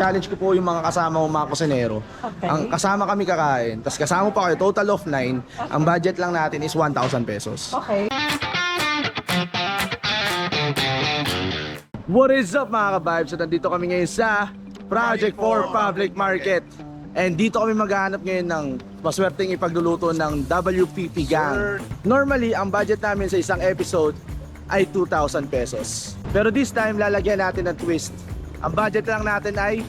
challenge ko po yung mga kasama ko, mga kusinero. Okay. Ang kasama kami kakain, tapos kasama pa kayo, total of 9. Ang budget lang natin is 1,000 pesos. Okay. What is up mga ka-vibes? So nandito kami ngayon sa Project 4 Public Market. And dito kami maghahanap ngayon ng maswerteng ipagluluto ng WPP Gang. Normally, ang budget namin sa isang episode ay 2,000 pesos. Pero this time, lalagyan natin ng twist. Ang budget lang natin ay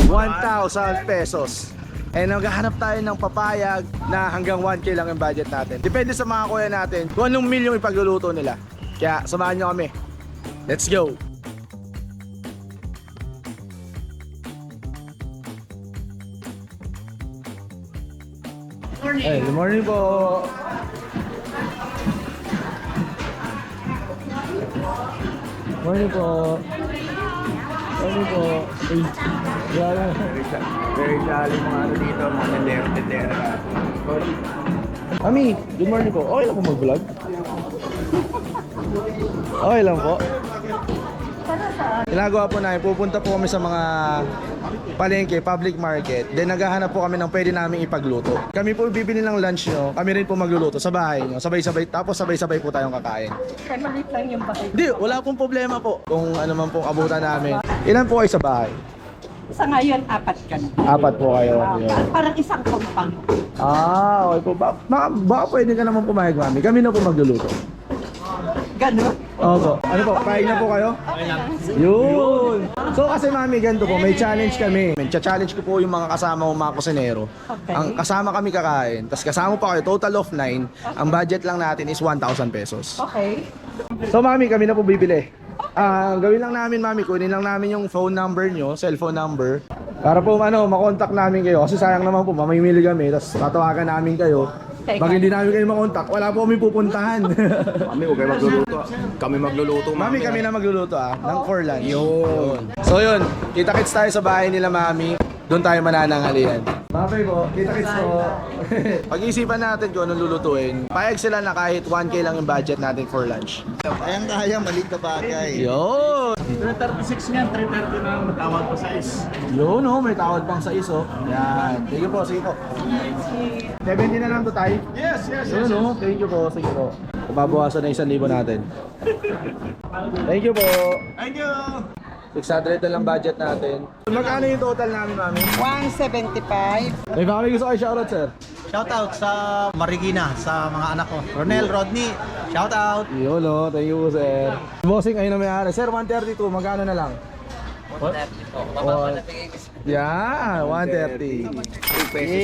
1,000 pesos. And maghahanap tayo ng papayag na hanggang 1K lang yung budget natin. Depende sa mga kuya natin kung anong milyong ipagluluto nila. Kaya samahan nyo kami. Let's go! Hey, good morning po. Morning po. Morning po. Uy, grabe. Very jolly mga ano dito, mga tendera. Sorry. Mami, good morning po. Okay lang po mag-vlog? Okay lang po. Ginagawa po namin, pupunta po kami sa mga palengke, public market. Then naghahanap po kami ng pwede namin ipagluto. Kami po bibili ng lunch nyo, kami rin po magluluto sa bahay nyo. Sabay-sabay, tapos sabay-sabay po tayong kakain. Kaya maliit lang yung bahay. Hindi, wala pong problema po kung ano man pong abutan namin. Ilan po kayo sa bahay? Sa ngayon, 4 ka na. 4 po kayo. Yun. Parang isang compound. Okay po. Baka pwede ka naman pumayag, mami. Kami na po magluluto. Gano'n? Opo. Ano po, paig na po kayo? Okay lang. Yun! So kasi mami, ganito po, may challenge kami. Challenge ko po yung mga kasama ko, mga kusinero. Okay. Ang kasama kami kakain, tapos kasama pa kayo, total of 9. Ang budget lang natin is 1,000 pesos. Okay. So mami, kami na po bibili. Gawin lang namin mami, kunin lang namin yung phone number nyo, cellphone number. Para po makontak namin kayo. Kasi sayang naman po, mamimili kami, tapos tatawagan namin kayo. Pag hindi namin kayo makontak, wala po kami pupuntahan. Mami, huwag kayo magluluto. Kami magluluto, Mami, kami na magluluto ng for lunch. Yun. So yun, kita-kits tayo sa bahay nila mami. Doon tayo mananangalian. Mami po, kita-kits po. Pag-iisipan natin kung anong lulutuin. Payag sila na kahit 1K lang yung budget natin for lunch. Kaya maliit na bagay. Yun! 336 nga, 330 na matawag pa sa is. Yun may tawad pang sa iso. Yan. Sige po, sige po. 70 na lang to tayo. Yes. Yun thank you po, sige po. Pababawasan na 1,000 natin. Thank you po. Thank you! 600 na lang budget natin. Magkano yung total namin, mami? 175. May baka may gusto kayo shoutout, sir. Shoutout sa Marikina, sa mga anak ko. Ronel, Rodney, shoutout. Yun thank you po, sir. Bossing, ayun na may-ari. Sir, 132, magkano na lang? 130 po. Yeah, 130. 2 pesos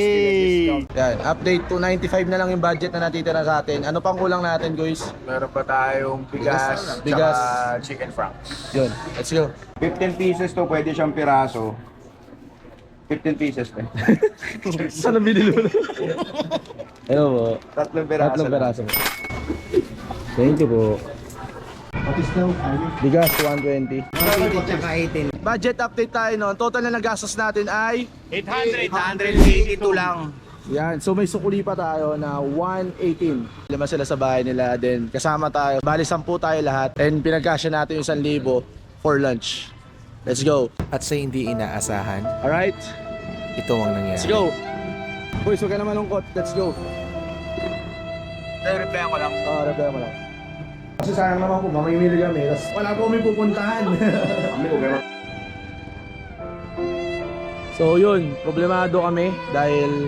Yan, update to 95 na lang yung budget na natitira sa atin. Ano pang kulang natin, guys? Meron pa tayong bigas, Bigas. tsaka chicken franks. Yun, let's go. 15 pieces to, pwede siyang piraso. 15 pieces to. Saan ang binili mo? Ano po? 3 piraso. 3 peraso. Thank you po. Bigas, 120. Tsaka 18. Budget update tayo noon. Total na nagastos natin ay 882 lang. yan. So may sukuli pa tayo na 118. Lima sila sa bahay nila. Then kasama tayo. Bali 10 tayo lahat. And pinagkasya natin yung 1,000 for lunch. Let's go. At sa hindi inaasahan, Alright? ito ang nangyari. Let's go. Boys, huwag ka na malungkot. Let's go. Replyan ko lang. Reply mo lang. Kasi sayang naman po, mamimili kami. Tapos wala po kami pupuntahan. Mami, huwag kayo So yun, problemado kami dahil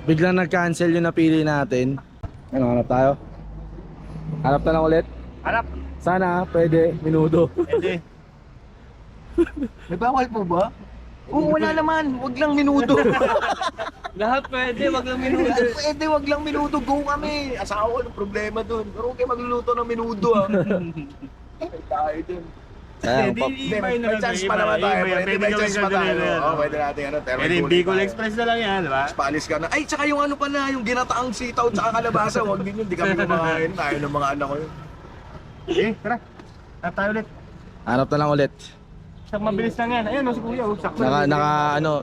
biglang nag-cancel yung napili natin. Ano, hanap tayo? Hanap na lang ulit? Hanap! Sana pwede, minudo. Pwede. May bawal po ba? Oo, wala naman. Wag lang minudo. Lahat pwede, wag lang minuto. Pwede, wag lang minudo. Go kami. Asawa, anong problema dun? Pero huwag kayo magluluto ng minudo, ha? Tayo dun. Sayang, May chance pa naman tayo. May chance pa tayo. Oo, pwede natin ano. Pwede Bicol Express na lang yan, di ba? Paalis ka na. Ay, tsaka yung ano pa na, yung ginataang sitaw tsaka kalabasa. Wag din yun. Di kami kumakain. Tayo ng mga anak ko yun. Eh, tara. Tara tayo ulit. hanap na lang ulit. Sak mabilis lang yan. Ayun, si Kuya. Sakto.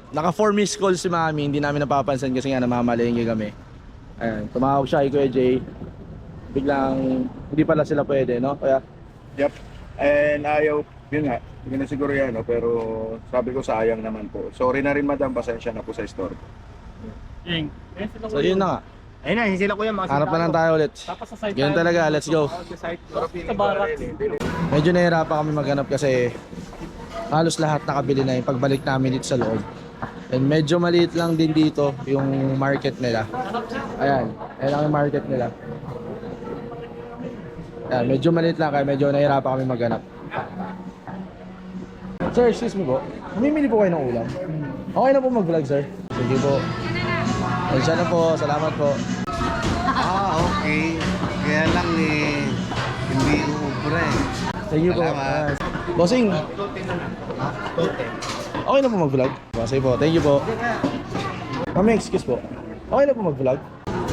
Naka 4 missed calls si Mami, hindi namin napapansin kasi nga namamalengke kami. Ayun, tumawag siya kay Kuya Jay. Biglang hindi pala sila pwede, no? Kaya Yep. And ayaw, yun nga, Sige na siguro yan, no? Pero sabi ko sayang naman po. Sorry na rin madam, pasensya na po sa store. Ying. So yun na nga. Ayun na, sila kuya. Mga Hanap na lang tayo ulit. Tapos sa site Ganyan talaga, let's go. Sa barak. Medyo nahirapan kami maghanap kasi halos lahat nakabili na yung pagbalik namin dito sa loob. And medyo maliit lang din dito yung market nila. Ayan, ayan ang market nila. Ayan, medyo maliit lang kaya medyo nahirapan kami maghanap. Sir, excuse me po. Mamimili po kayo ng ulam. Okay na po mag-vlog, sir. Sige po. Ayun na po, salamat po. Okay. Kaya lang hindi uubra eh. Thank you po. Salamat. Bossing. Okay na po mag-vlog? Sige po, thank you po. Mami, excuse po. Okay na po mag-vlog?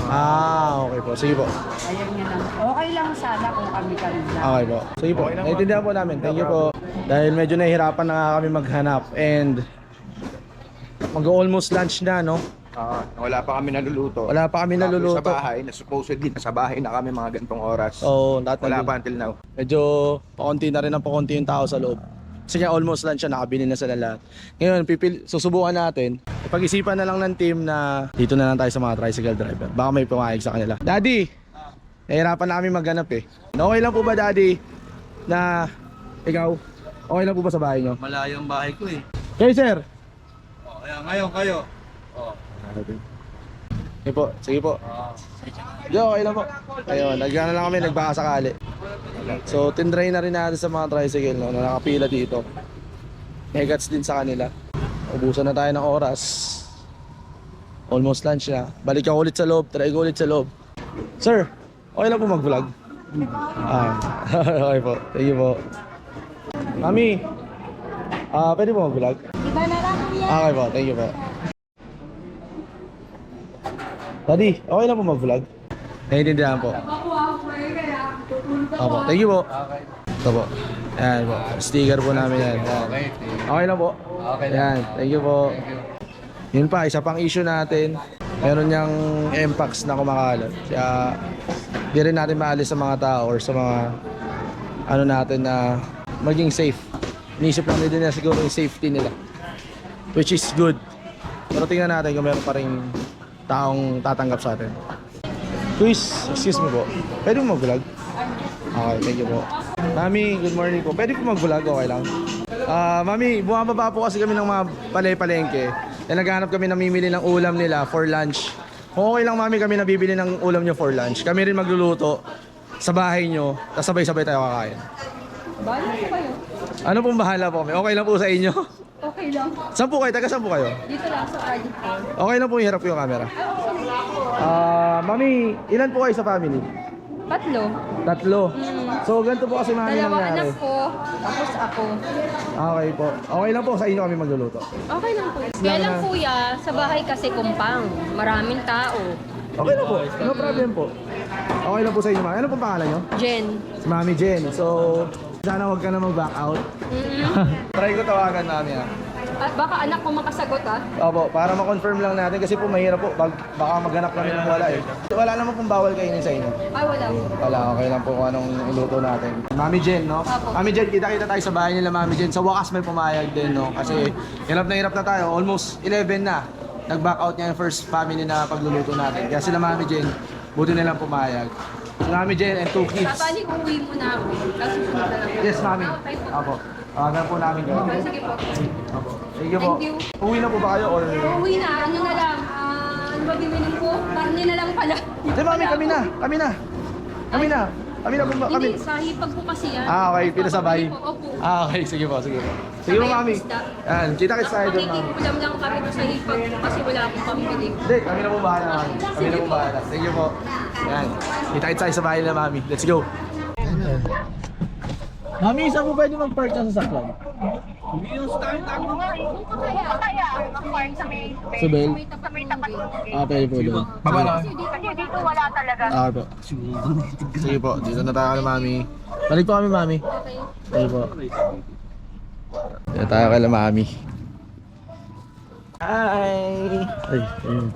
Okay po. Sige po. Ayan niya lang. Okay lang sana kung kami-kami lang. Okay po. Sige po. Naintindihan po namin. Thank you po. Dahil medyo nahihirapan na nga kami maghanap and mag-almost lunch na, no? Wala pa kami naluluto. Wala pa kami naluluto. Sa bahay, na supposedly nasa bahay na kami mga gantong oras. Oo, Wala pa until now. Medyo pakunti na rin ang pakunti yung tao sa loob. Kasi nga almost lunch siya, nakabili na sila lahat. Ngayon, susubukan natin. Pag-isipan na lang ng team na dito na lang tayo sa mga tricycle driver. Baka may pumayag sa kanila. Daddy! Nahirapan na kami maghanap eh. Okay lang po ba, Daddy, na ikaw, okay lang po ba sa bahay nyo? Malayo ang bahay ko eh. Kayo, sir! Kaya ngayon kayo. Sige po, sige po. Yo, okay lang po. Ayun, nagana lang kami, nagbaka sakali. So, tindray na rin natin sa mga tricycle, no, na nakapila dito. Megats din sa kanila. Ubusan na tayo ng oras. Almost lunch na. Balik ako ulit sa loob, try ko ulit sa loob. Sir, okay lang po mag-vlog? Okay po, thank you po. Mami, pwede po mag-vlog? Iba na lang kuya. Okay po, thank you po. Daddy, okay na po mag-vlog? Naiintindihan po. Opo, thank you po. Ito po. Ayan po. Sticker po namin yan. Ayan. Okay na po. Ayan, thank you po. Yun pa, isa pang issue natin. Meron niyang MPAX na kumakalat. Kaya di rin natin maalis sa mga tao or sa mga ano natin na maging safe. Inisip lang din nila siguro yung safety nila. Which is good. Pero tingnan natin kung meron pa rin taong tatanggap sa atin. Quiz, excuse me po. Pwede mo mag-vlog? Okay, thank you po. Mami, good morning po. Pwede po mag-vlog? Okay lang. Mami, bumababa po kasi kami ng mga palengke. Naghahanap kami namimili ng ulam nila for lunch. Okay lang mami kami nabibili ng ulam nyo for lunch. Kami rin magluluto sa bahay nyo. Tapos sabay-sabay tayo kakain. Bahala po kayo. Ano pong bahala po kami? Okay lang po sa inyo? Okay lang. Saan po kayo? Taga saan po kayo? Dito lang sa Cardiff. Okay lang po iharap ko yung camera. Mami, ilan po kayo sa family? Tatlo. So ganito po kasi mami Dalawang nangyari. anak ko, tapos ako. Okay po. Okay lang po sa inyo kami magluluto. Okay lang po. Kaya lang kuya, sa bahay kasi kumpang. Maraming tao. Okay lang po. No problem po. Okay lang po sa inyo mami. Ano pong pangalan nyo? Jen. Si Mami Jen. So, sana huwag ka na mag-back out. Try ko tawagan mami ha. At baka anak mo makasagot ah. Opo, para ma-confirm lang natin kasi po mahirap po. Baka maghanap kami ng wala eh. Wala naman pong bawal kainin sa inyo. Ay wala po. Wala, okay lang po kung anong iluto natin. Mami Jen, no? Apo. Mami Jen, kita-kita tayo sa bahay nila Mami Jen. Sa wakas may pumayag din, no? Kasi hirap na tayo. Almost 11 na. Nag-back out niya yung first family na pagluluto natin. Kaya sila Mami Jen, buti nilang pumayag. Si Mami Jen and 2 kids. Tatali uwi muna ako. Kasi sunod na lang. Yes, Mami. Okay po. Apo. Tawagan po namin kayo. Okay, sige po. Apo. Thank you po. Thank you. Uwi na po ba kayo or... Uwi na, ano na lang. Ano ba bibinin ko? Karne na lang pala. Hindi, Mami, kami na. Kami na po ba? Kami. Hindi, sa hipag po kasi yan. Okay, pinasabay. Opo. Okay, sige po, sige po. Sige po, Sabay ang Mami. isda. Yan, kita-kits tayo doon, Mami. Makikiulam lang kami doon sa hipag kasi wala akong pambili. Hindi, kami na po bahala, Mami. Kami na po bahala. Thank you po. Yan. Kita-kits tayo sa bahay nila, Mami. Let's go. Mami, saan po pwede mag-park sa sasakyan? Sa Bell? Pwede po doon. Kasi dito wala talaga. Po. Sige po, dito na tayo kay Mami. Balik po kami, Mami. Sige po. Dito tayo kay Mami. Hi! Ay, ayun.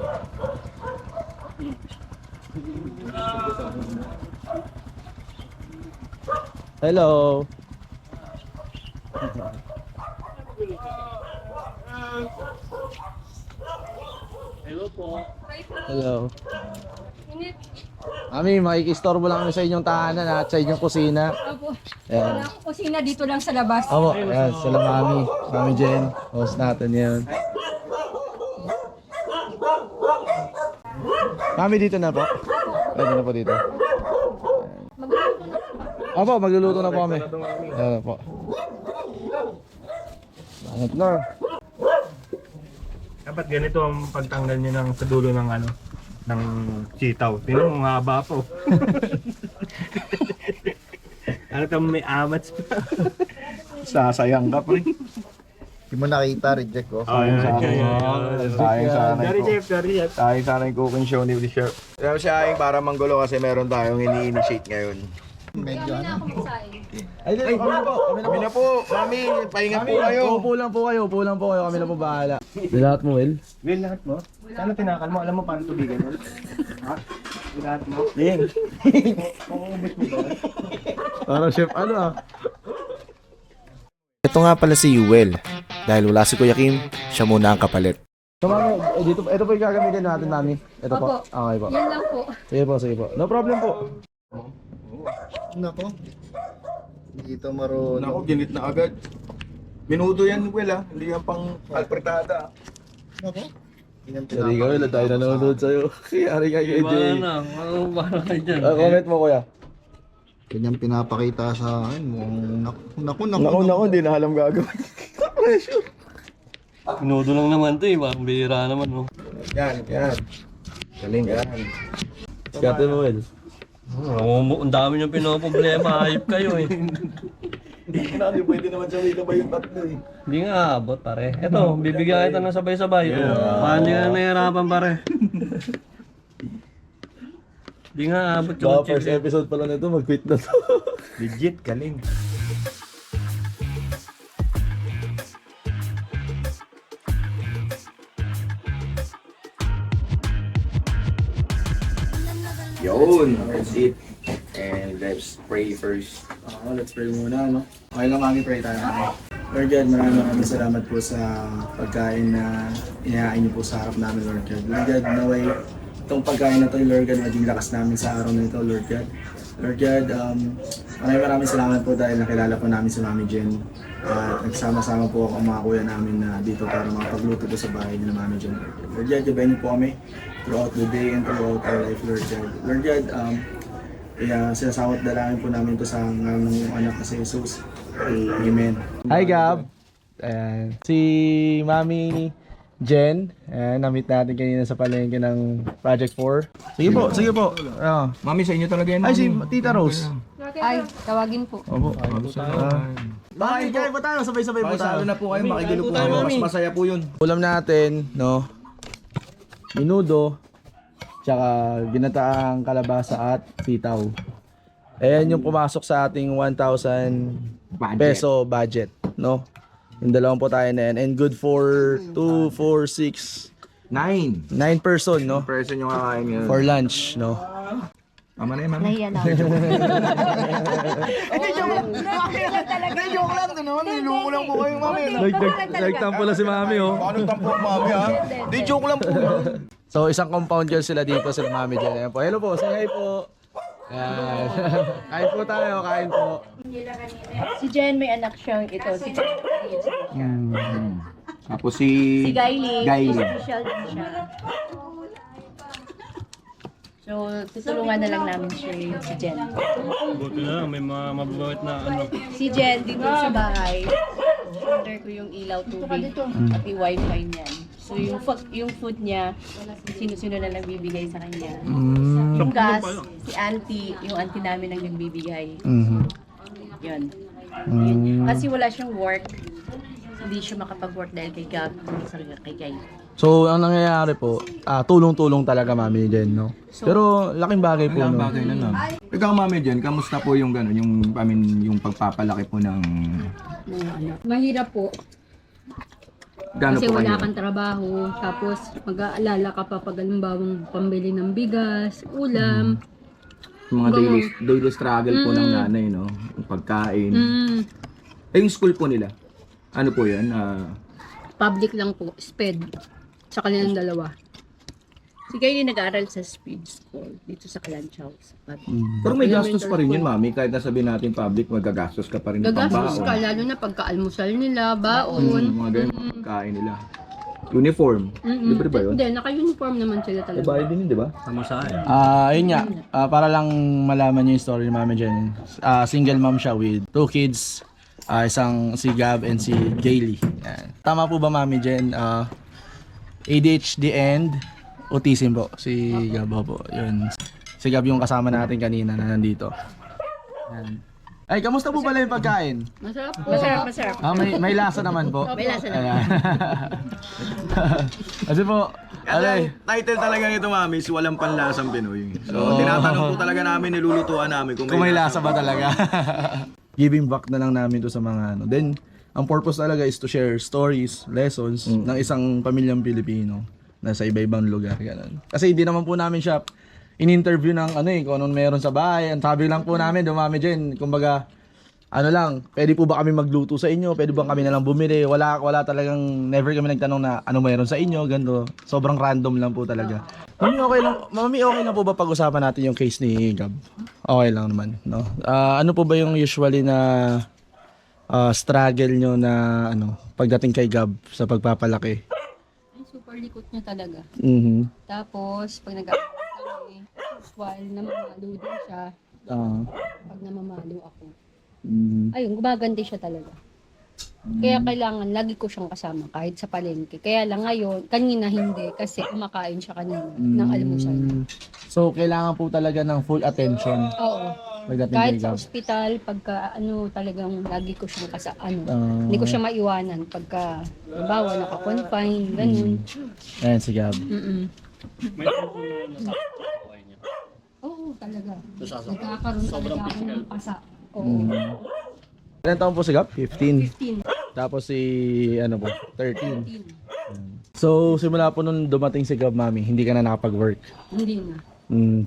Hello! Hello. Mami, makikistorbo lang kami sa inyong tahanan at sa inyong kusina. Opo. Ayan. Wala akong kusina dito lang sa labas. Opo, ayan, sila Mami. Mami Jen, host natin yun. Mami, dito na po. Pwede na po dito. Opo, magluluto na po kami. Ayan po. Bangat na. Dapat ganito ang pagtanggal niya ng sa dulo ng ano, ng sitaw. Tingnan mo, ang haba po. Ano tamo may amats pa. Sasayang ka, pre. Hindi mo nakita, reject ko. Oh, Sayang sana Sorry, yung Chef. Sorry, Chef. sayang sana yung cooking show ni Chef. Kaya siya ay para manggulo kasi meron tayong ini-initiate ngayon. Medyo Kami na ako magsaing. Ay, di, kami na po. Kami na po, mami, pahinga po kayo. Upo lang po kayo, upo lang po kayo. Kami na po bahala. Lahat mo, Will? Will, lahat mo? Sana tinakal mo? Alam mo paano tubigan yun? Ha? Lahat mo? Ying. Pangubos mo ba? Parang chef, ano ah. Ito nga pala si Yuel. Dahil wala si Kuya Kim, siya muna ang kapalit. So, Mami, dito, ito po yung gagamitin natin, Mami. Ito po. Opo. Okay po. Yan lang po. Sige po, sige po. No problem po. Nako. Dito marunong. Naku, ginit na agad. Minuto yan, Will, ah. Hindi yan pang alpertada. Nako. Sorry ka, Will. Tayo nanonood sa'yo. Kiyari ka kay Jay. Comment mo, kuya. Kanyang pinapakita sa akin. Naku. Naku, hindi na alam gagawin. Minuto lang naman to eh, parang bihira naman oh. Yan. Galing yan. Skate mo, Will. Ang dami niyong pinoproblema, ayop kayo eh. Hindi pwede naman siya may kabay yung tatlo eh. Hindi nga abot pare. Eto, bibigyan kita ng sabay-sabay. Yeah. Paano hindi ka na nahihirapan pare? Hindi nga abot yung Baka first episode pala nito, mag-quit na to. Legit, galing. Yun, that's it. And let's pray first. Let's pray muna, no? Okay lang, Mami, pray tayo. Lord God, maraming salamat po sa pagkain na inahain niyo po sa harap namin, Lord God. Lord God, naway itong pagkain na to, Lord God, maging lakas namin sa araw na ito, Lord God. Lord God, maraming salamat po dahil nakilala po namin si Mami Jen. At nagsama-sama po ang mga kuya namin na dito para makapagluto po sa bahay ni Mami Jen. Lord God, gabayan niyo po kami throughout the day and throughout our life, Lord God. Lord God, sinasawat dalangin po namin ito sa ngalan ng iyong anak na si Jesus. Amen. Hi Gab! Ayan. Si Mami Jen, na-meet natin kanina sa palengke ng Project 4. Sige po. Mami, sa inyo talaga yan. Ay, si Tita Rose. Ay, tawagin po. Opo. Bye, kain po tayo. Sabay-sabay po tayo. na po kayo, makigulo po kayo. Mas masaya po yun. Ulam natin, no? Minudo, tsaka ginataang kalabasa at sitaw. Ayan yung pumasok sa ating 1,000 peso budget, no? Yung dalawang po tayo na yan. And good for 2, 4, 6, 9 person, no? Person yung kakain yun. For lunch, no? Tama na yun, mami. Nahiya na ako. Joke lang, ito naman. Niloko lang po kayo, mami. Nagtampo lang si Mami, oh. Paano tampo ang mami, ha? Di joke lang po. So, isang compound girl sila dito, sila Mami dyan. Ayan po. Hello po, say hi po. Ayan. Kain po tayo, kain po. Si Jen, may anak siyang ito. Si Jen. Tapos si Gailey. Gailey. Official din siya. So, tutulungan na lang namin siya si Jen. Buti na lang, may mga mababawit na ano. Si Jen dito sa bahay. Under ko yung ilaw, tubig, at yung wifi niyan. So, yung food niya, sino-sino na lang bibigay sa kanya. Yung gas, si auntie, yung auntie namin ang nagbibigay. Yun. Kasi wala siyang work. Hindi siya makapag-work dahil kay Gab, kay Guy. So, ang nangyayari po, tulong-tulong talaga Mami Jen, no? Pero laking bagay po, no? bagay na lang. Ikaw, mami dyan, kamusta po yung gano'n, yung pagpapalaki po ng... Mahirap po. Gano'n Kasi po wala kayo? kang trabaho. Tapos mag-aalala ka pa pag halimbawang pambili ng bigas, ulam. Yung mga daily struggle po ng nanay, no? Yung pagkain. Mm. Eh, yung school po nila, ano po yan? public lang po, SPED. Sa kanilang dalawa. Si Kylie nag-aaral sa Speed School dito sa Kalanchaw. Pero may gastos pa rin yun, mami. Kahit nasabihin natin public, magagastos ka pa rin ng Gagastos ka, pambaon. lalo na pagka-almusal nila, baon. Mga ganyan, pagkain nila. Uniform. Libre ba yun? Hindi, naka-uniform naman sila talaga. Bayad din yun, di ba? Sama sa akin. Ayun nga, para lang malaman niyo yung story ni Mami Jen. Single mom siya with 2 kids, isang si Gab and si Gailey. Yan. Tama po ba Mami Jen? ADHD and autism po. Si Gab po. Yun. Si Gab yung kasama natin kanina na nandito. Yan. Ay, kamusta po pala yung pagkain? Masarap po. Masarap. May lasa naman po. May lasa naman. Ayan. Kasi po, alay. Title talaga nito, mami, is Walang Panlasang Pinoy. So, tinatanong po talaga namin, nilulutuan namin Kung may lasa ba talaga. Giving back na lang namin to sa mga ano. Then, ang purpose talaga is to share stories, lessons ng isang pamilyang Pilipino na sa iba-ibang lugar. Ganun. Kasi hindi naman po namin siya in-interview ng kung anong meron sa bahay. Ang sabi lang po namin, dumami dyan. Kumbaga, pwede po ba kami magluto sa inyo? Pwede ba kami nalang bumili? Wala talagang, never kami nagtanong na ano meron sa inyo, ganito. Sobrang random lang po talaga. Mami, okay lang po ba pag-usapan natin yung case ni Gab? Okay lang naman, no? Ano po ba yung usually na struggle nyo na pagdating kay Gab sa pagpapalaki? Ay, super likot niya talaga. Mhm. Tapos, pag nag-aaral kami, while namamalo din siya, pag namamalo ako. Ayun, gumaganti siya talaga. Kaya kailangan, lagi ko siyang kasama kahit sa palengke. Kaya lang ngayon, kanina hindi kasi kumakain siya kanina ng almusal. So, kailangan po talaga ng full attention Oo. pagdating Kahit kay sa Gab. ospital, pagka talagang lagi ko siyang hindi ko siya maiwanan pagka, halimbawa, naka-confine, ganun. Ayan si Gab. Oo, talaga. Nagkakaroon talaga ako ng pasa. Oo. Ilan taon po si Gab? 15. 15. Tapos si 13. So, simula po nung dumating si Gab, mami, hindi ka na nakapag-work. Hindi na.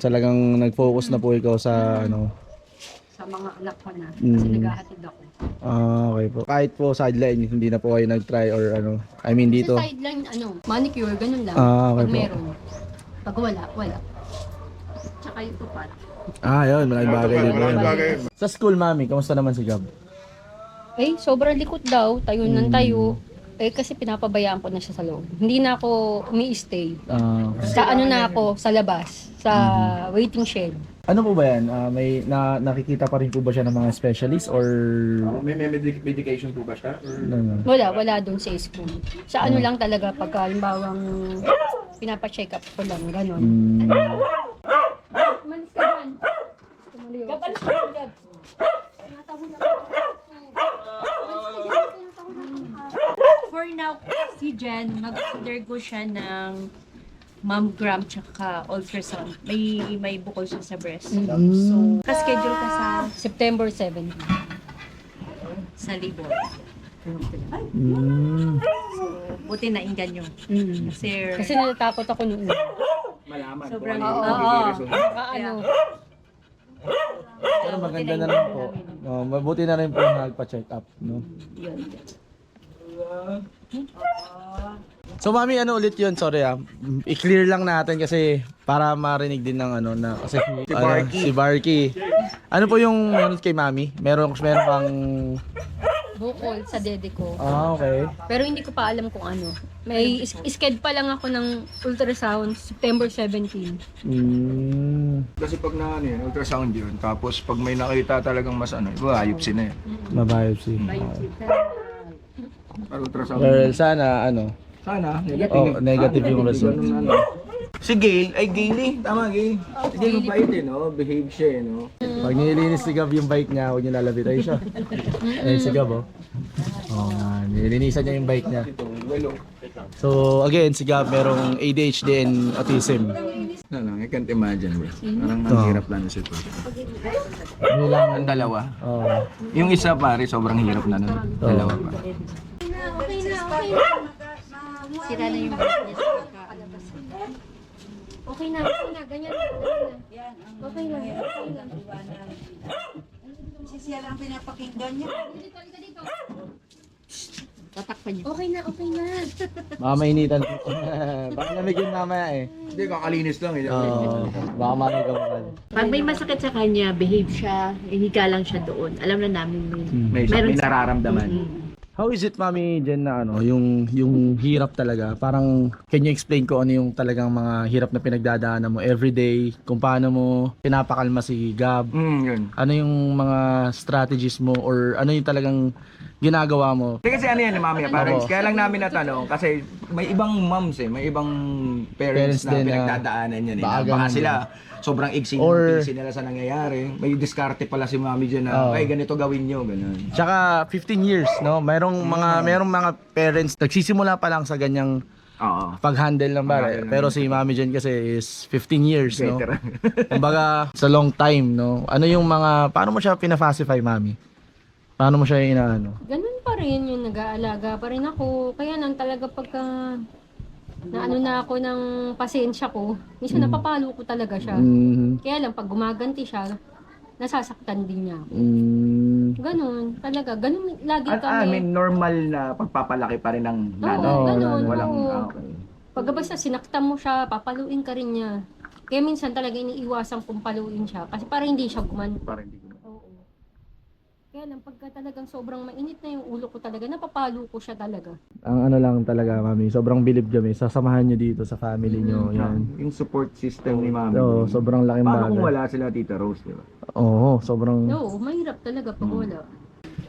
Talagang nag-focus na po ikaw sa Sa mga anak ko na. Kasi naghahatid ako. okay po. Kahit po sideline, hindi na po kayo nag-try or I mean dito. Sa sideline, manicure, ganun lang. Okay Pag po. meron. Pag wala. Tsaka yung tupat. Yun, malaking bagay din po yun. Sa school, mami, kamusta naman si Gab? Eh, sobrang likot daw. Tayo ng tayo. Eh, kasi pinapabayaan ko na siya sa loob. Hindi na ako umi-stay. Sa na ako, sa labas. Sa waiting shed. Ano po ba yan? May nakikita pa rin po ba siya ng mga specialist or May medication po ba siya? Wala doon sa school. Sa lang talaga, pagka halimbawang pinapacheck up ko lang, gano'n. Umalis ka dyan. Kapalis ka dyan. For now, si Jen, mag-undergo siya ng mammogram tsaka ultrasound. May bukol siya sa breast. So, ka-schedule ka sa September 7. Libor. Buti na inggan nyo. Kasi natatakot ako noon. Malaman Sobrang kung ano yung oo. magiging resulta. Pero maganda na rin po. Mabuti na rin po nagpa-check up, no? So mami, ulit yun? Sorry i-clear lang natin kasi para marinig din ng na kasi si Barky. Ano po yung meron kay mami? Meron kang Bukol sa dede ko. okay. Pero hindi ko pa alam kung ano. May sked pa lang ako ng ultrasound September 17. Kasi pag ultrasound yun, tapos pag may nakita talagang mas biopsy na yan. Mabiopsy. Para ultrasound. Well, sana Sana, negative yung result. Si Gail, tama Gail. Si Gail mabait behave siya Pag nililinis si Gab yung bike niya, huwag niyo lalabitay siya. Ayun si Gab nililinisan niya yung bike niya. So again, si Gab merong ADHD and autism. I can't imagine bro. Parang ang hirap lang na sitwasyon. Ang dalawa. Yung isa pare, sobrang hirap na nun. Dalawa pa. Sira na yung breast niya sa pagkakalabas. Okay na, ganyan na. Okay na. Si siya lang pinapakinggan niya. Tatakpan niya. Okay na, okay na. Baka mainitan. Baka lamigin mamaya eh. Hindi, kakalinis lang eh. Oo. Baka manigaw. Pag may masakit sa kanya, behave siya, higa lang siya doon. Alam na namin May meron sa- nararamdaman. How is it, Mami Jen, na ano, yung hirap talaga? Parang, can you explain ko ano yung talagang mga hirap na pinagdadaanan mo everyday? Kung paano mo pinapakalma si Gab? Yun. Ano yung mga strategies mo or ano yung talagang ginagawa mo? Kasi ano yan, mami, parents. Oo. Kaya lang namin natanong kasi may ibang moms may ibang Parents parents, na din na pinagdadaanan yan. baka Baka ganun sila sobrang igsi Or- nila sa nangyayari. May diskarte pala si mami dyan na, Oo. ay ganito gawin nyo, ganun. Tsaka 15 years, no? Merong mga parents nagsisimula pa lang sa ganyang Oo. pag-handle ng bara. Pag-handle ng Pero si Mami Jen kasi is 15 years, no? Veteran. Kumbaga, sa long time, no? Ano yung mga, paano mo siya pinapacify, Mami? Paano mo siya inaano? Ganun pa rin yung nag-aalaga pa rin ako. Kaya nang talaga pagka naano na ako ng pasensya ko, minsan napapalo ko talaga siya. Kaya lang pag gumaganti siya, nasasaktan din niya ako. Ganun, talaga. Ganun lagi I kami. mean, normal na pagpapalaki pa rin ng nanay. Oo, ganun. Walang, Oo. okay. Pag basta sinaktan mo siya, papaluin ka rin niya. Kaya minsan talaga iniiwasan kong paluin siya kasi para hindi siya Parang hindi ko. Oo. Kaya lang pagka talagang sobrang mainit na yung ulo ko talaga, napapalo ko siya talaga. Ang ano lang talaga, Mami, sobrang bilib kami. Sasamahan nyo dito sa family nyo. Yan. Yung support system ni mami. Oo, sobrang laking Paano bagay. kung wala sila Tita Rose, di ba? Oo, sobrang... Oo, mahirap talaga pag wala.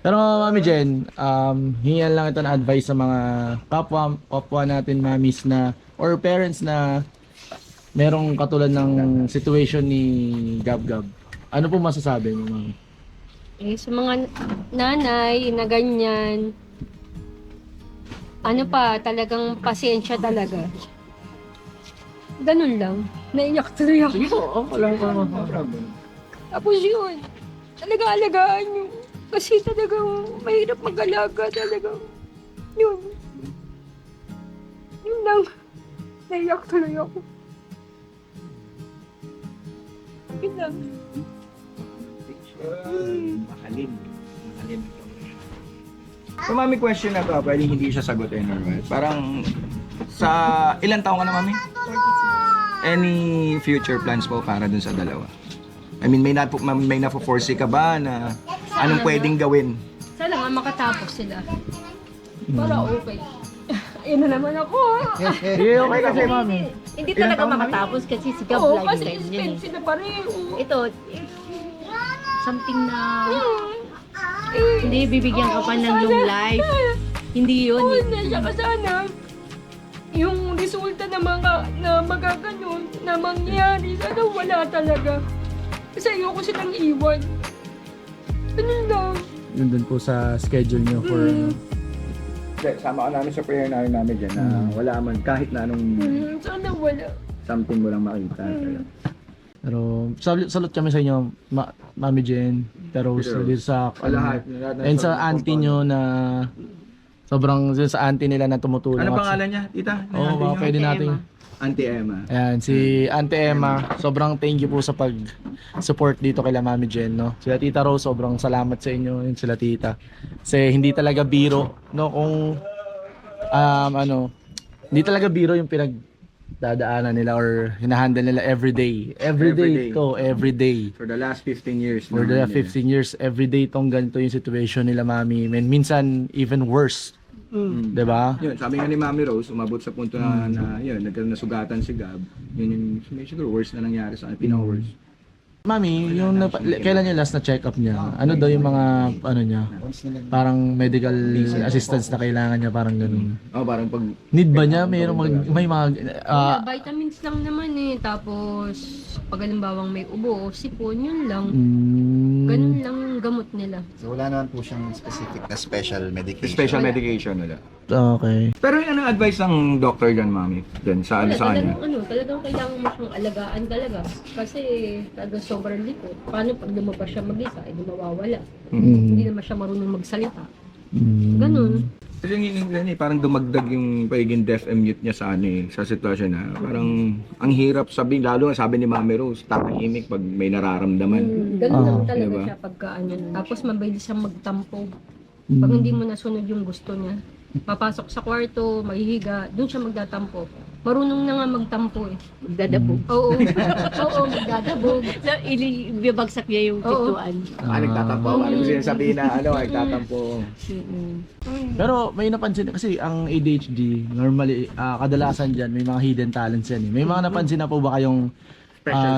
Pero Mami Jen, hingihan lang ito na advice sa mga kapwa natin, mamis na, or parents na merong katulad ng situation ni Gab. Ano po masasabi mo, Mami? Eh, sa mga nanay na ganyan, ano pa, talagang pasensya talaga. Ganun lang. Naiyak tuloy ako. Sige po, wala problem. Tapos yun, talaga alagaan nyo. Kasi talagang mahirap mag-alaga talaga. Yun. Yun lang. Naiyak tuloy ako. Yun lang. Mahalin. So, mami, question na to, pwedeng hindi siya sagutin or what. Parang, sa ilang taong ka na, mami? Any future plans po para dun sa dalawa? I mean, may na-foresee ka ba na anong pwedeng gawin? Sana nga makatapos sila. Para okay. Ayun na naman ako. Okay kasi, Mami. Hindi talaga makatapos kasi si Gab Oo, kasi lifetime yan. spend sila pareho. Ito, something na hindi bibigyan ka pa ng long life. Hindi yun. Oo, siya sana. Yung resulta na magaganon, na mangyari, sana wala talaga. Kasi ayoko silang iwan. Ganun lang. Yun dun po sa schedule nyo for... Sama ka namin sa prayer namin dyan na wala man, kahit na anong Sana wala. something mo lang makita. Pero salute kami sa inyo, Mami Jen, pero sa Lahat. and sa auntie nyo na sobrang sa auntie nila na tumutulong. Ano at- pangalan niya, tita? Oo, baka pwede natin. Auntie Emma. Ayan, si Auntie Emma, sobrang thank you po sa pag-support dito kay Mami Jen, no? Sila Tita Rose, sobrang salamat sa inyo, yun sila Tita. Kasi hindi talaga biro, no? Kung, hindi talaga biro yung pinagdadaanan nila or hinahandle nila everyday. Everyday to, everyday. For the last 15 years. For the naman nila. 15 years, everyday tong ganito yung situation nila, Mami. And minsan, even worse. Diba? Yun, sabi nga ni Mami Rose, umabot sa punto na, yun, nagkaroon na sugatan si Gab. Yun yung, may siguro worse na nangyari sa akin, pinaka-worse. Mami, yung kailan yung last na check-up niya? Ano daw yung mga ano niya? Parang medical assistance na kailangan niya, parang ganun. Oh, parang pag Need ba niya? May mga Vitamins lang naman eh. Tapos, pag halimbawang may ubo o sipon, yun lang. Ganun lang yung gamot nila. So wala naman po siyang specific na special medication. special medication wala. okay. Pero yung anong advice ng doctor dyan, Mami? Dyan, sa kanya? Talagang kailangan mo siyang alagaan talaga. Kasi talagang sobrang likot. Paano pag lumabas siya mag-isa, di mawawala. Hindi naman siya marunong magsalita. Ganun. Kasi yung parang dumagdag yung pagiging deaf and mute niya sa sa sitwasyon na parang ang hirap sabihin, lalo nga sabi ni Mami Rose, tatahimik pag may nararamdaman. Ganun lang talaga Diba? siya pagka ano. Tapos mabilis siyang magtampo. Pag hindi mo nasunod yung gusto niya. Papasok sa kwarto, mahihiga, doon siya magtatampo. Marunong na nga magtampo eh. Magdadabog. Oo. Oo, magdadabog. So, ibibagsak niya yung pintuan. Nagtatampo. Ano gusto niya sabihin na nagtatampo. Pero may napansin kasi ang ADHD, normally, kadalasan dyan, may mga hidden talents yan. May mga napansin na po ba kayong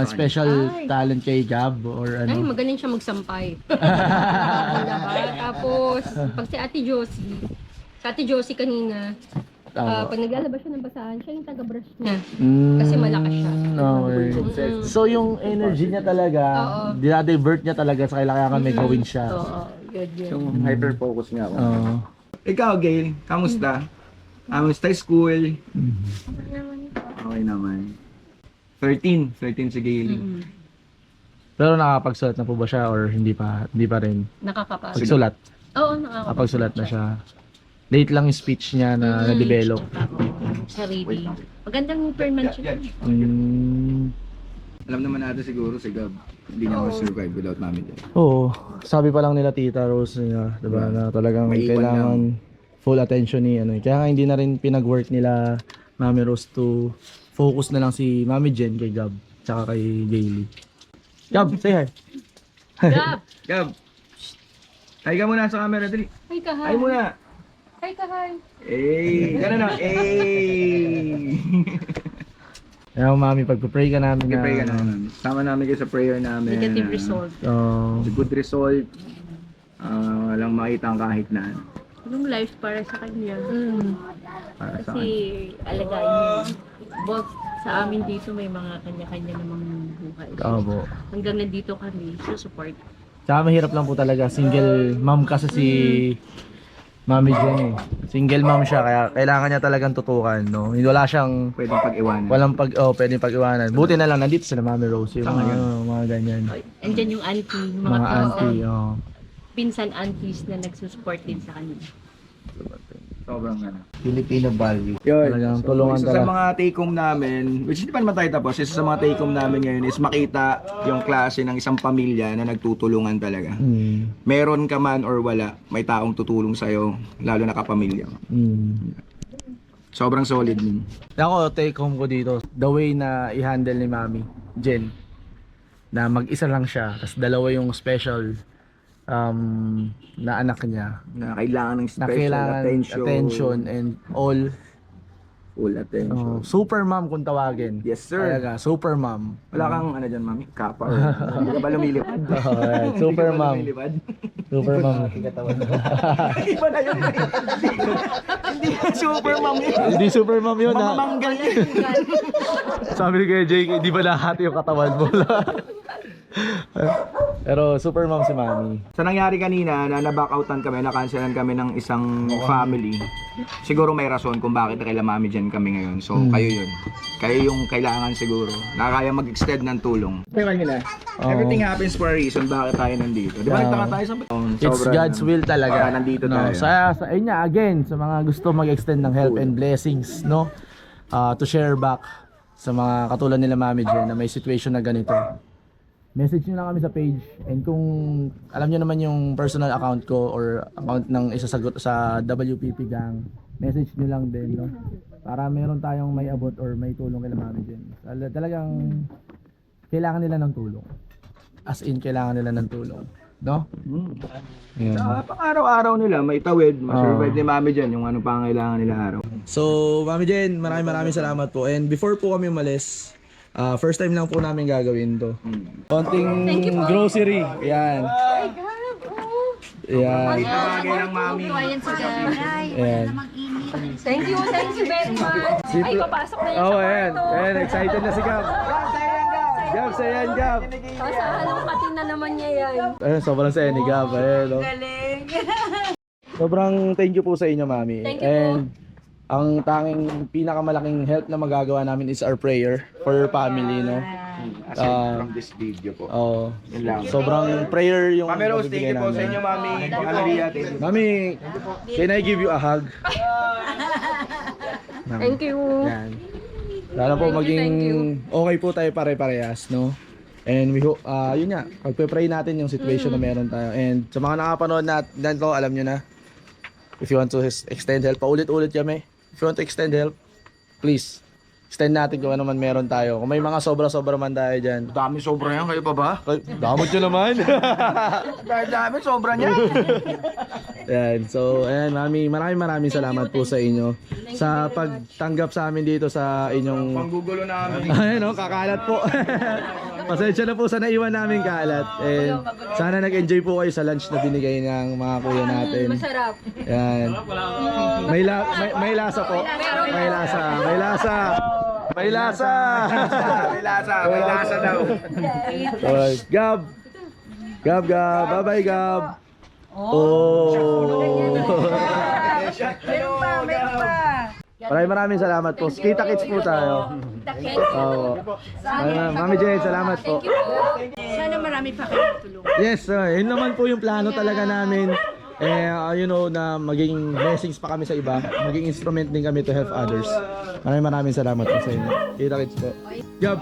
special talent kay Gab or Ay, ano? magaling siya magsampay. Wala ba? Tapos, pag si Ate Josie kanina, pag naglalabas siya ng basahan, siya yung taga-brush niya. Kasi malakas siya. Okay. So yung energy niya talaga, dinadivert niya talaga sa kailangan may gawin siya. Oo, good. Yung hyper-focus nga ako. Oo. Ikaw, Gail, kamusta? Kamusta school? Okay naman. 13 si Gail. Pero nakakapagsulat na po ba siya or hindi pa rin? Nakakapasok. Pagsulat. Oo, nakakapasok. Kapagsulat na siya. Late lang yung speech niya na na-develop. Sa reading. Magandang penmanship. Alam naman natin siguro si Gab, hindi niya ma-survive without mami din. Oo. Sabi pa lang nila Tita Rose niya, diba, na talagang May iwan kailangan full attention ni ano. Kaya nga hindi na rin pinag-work nila Mami Rose to focus na lang si Mami Jen kay Gab tsaka kay Gailey. Gab, say hi. Gab! Gab! Hi ka muna sa camera, dali. Hi ka, Hi muna! Hi ka, hi. Gano'n na. Kaya Mami, pag-pray ka namin na. Pray ka namin. Sama namin kayo sa prayer namin. Negative result. Good result. Walang makita ang kahit na. Yung life para sa kanya. Para sa Kasi alagaan niya. Both sa amin dito may mga kanya-kanya namang buhay. Oo po. Hanggang nandito kami, support. Tsaka mahirap lang po talaga. Single mom kasi si Mami Jen eh. Single mom siya kaya kailangan niya talagang tutukan, no? Wala siyang pwedeng pag-iwanan. pwedeng pag-iwanan. Buti na lang nandito sila Mami Rose, yung mga ganyan. Andyan yung auntie, yung Mga auntie, pinsan aunties na nagsusupport din sa kanila. Sobrang ano. Filipino value. Yun. Talagang tulungan isa sa talaga. mga take home namin, which hindi pa naman tayo tapos, isa sa mga take home namin ngayon is makita yung klase ng isang pamilya na nagtutulungan talaga. Meron ka man or wala, may taong tutulong sa'yo, lalo na kapamilya. Sobrang solid nun. Ako, take home ko dito, the way na i-handle ni Mami Jen, na mag-isa lang siya, tapos dalawa yung special na anak niya. Na kailangan ng Na special kailangan attention and all. Full attention. Super mom kung tawagin. Yes, sir. Talaga, super mom. Wala kang ano dyan, mami? Kappa or hindi ka ba lumilipad? Super mom. Lumilipad? Super mom. Iba na yun. Hindi ba super mom yun? Hindi super mom yun ha. Mamamanggal yun. Sabi ni Kuya Jake, di ba lahat yung katawan mo? Pero super mom si Mami. Sa nangyari kanina na na-backoutan kami, na-cancelan kami ng isang family. Siguro may rason kung bakit kay Mami Jen kami ngayon. So kayo yun. Kayo yung kailangan siguro na kaya mag-extend ng tulong. Kaya kanina, everything happens for a reason. Bakit tayo nandito? Di ba nagtaka tayo sa It's God's will talaga. Nandito No, tayo. ayun nga, again, sa mga gusto mag-extend ng help and blessings, no? To share back sa mga katulad nila Mami Jen na may situation na ganito. Message nyo lang kami sa page, and kung alam nyo naman yung personal account ko or account ng isasagot sa WPP Gang, message nyo lang din, no? Para meron tayong may abot or may tulong kay Mami Jen. Talagang kailangan nila ng tulong. As in, kailangan nila ng tulong, no? Yeah. Sa pang-araw-araw nila, may tawid, ma-survive ni Mami Jen yung ano pangailangan nila araw. So, Mami Jen, maraming salamat po. And before po kami umalis, first time lang po namin gagawin to. Konting grocery. Yan. Yan. Bagay ng Mami. Yan. Thank you very much. Ay, papasok na yan Oh, sa ayan. kwarto. Ayan, excited na si Gab. Gab, sayan Gab. Kasahan katin na naman niya yan. Ayun, sobrang saya ni Gab. Ayun, no? Sobrang thank you po sa inyo, Mami. Thank you And ang tanging pinakamalaking help na magagawa namin is our prayer for your family, no? Aside from this video po. Oh, Yun lang. sobrang prayer yung Mami Rose, thank you po sa namin. inyo, Mami. Mami Ria, thank you. Mami, can I give you a hug? Thank you. Yan. Sana po maging okay po tayo pare-parehas, no? And we hope, yun nga, pagpe-pray natin yung situation na meron tayo. And sa mga nakapanood natin to, alam nyo na, If you want to extend help, paulit-ulit kami. If you want to extend help, please, extend natin kung ano man meron tayo. Kung may mga sobra-sobra man tayo dyan. Dami sobra yan, kayo pa ba? Damot nyo naman. Dahil dami, sobra niya. Yan. So, ayan, mami, maraming salamat po sa inyo sa pagtanggap sa amin dito sa inyong Panggugulo namin. ayun no, kakalat po. Pasensya na po sa naiwan namin kalat. And sana nag-enjoy po kayo sa lunch na binigay ng mga kuya natin. Masarap. Yan. May lasa po. May lasa. May lasa. May lasa. May lasa daw. Alright. Gab. Gab. Bye-bye, Gab. Oh. Maraming salamat po. Kita-kits po tayo. Oo. Mami Jane, salamat po. Sana marami pa kayo tulungan. Yes, yun naman po yung plano talaga namin. You know, na maging blessings pa kami sa iba. Maging instrument din kami to help others. Maraming salamat po sa inyo. Kita-kits po. Gab.